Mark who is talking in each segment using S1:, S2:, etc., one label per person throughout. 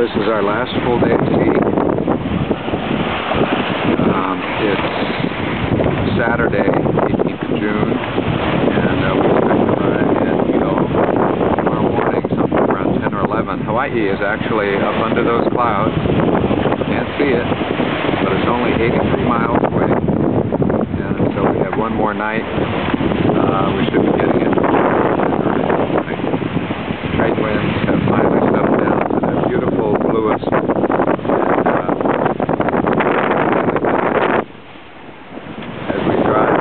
S1: This is our last full day at sea. It's Saturday, 18th of June, and we expect to arrive in Hilo tomorrow morning, something around 10 or 11. Hawaii is actually up under those clouds. Can't see it, but it's only 83 miles away, and so we have one more night. We should be getting into trade winds have finally settled down to the beautiful bluest. As we drive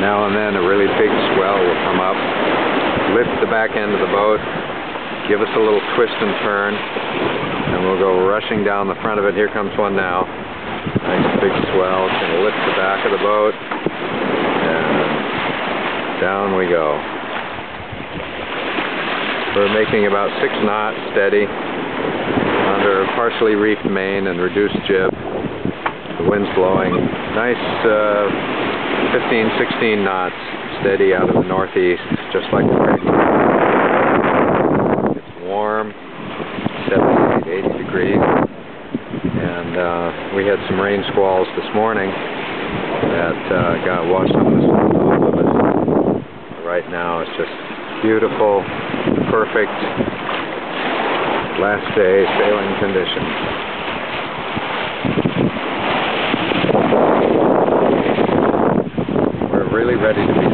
S1: now and then a really big swell will come up, lift the back end of the boat, give us a little twist and turn, and we'll go rushing down the front of it. Here comes one now. Nice big swell. It's going to lift the back of the boat, and down we go. We're making about 6 knots steady under a partially reefed main and reduced jib. The wind's blowing nice 15-16 knots steady out of the northeast, just like the regular. It's warm, 78-80 degrees, and we had some rain squalls this morning that got washed up the snow off of us. Right now it's just beautiful, perfect last day sailing conditions. Really ready to be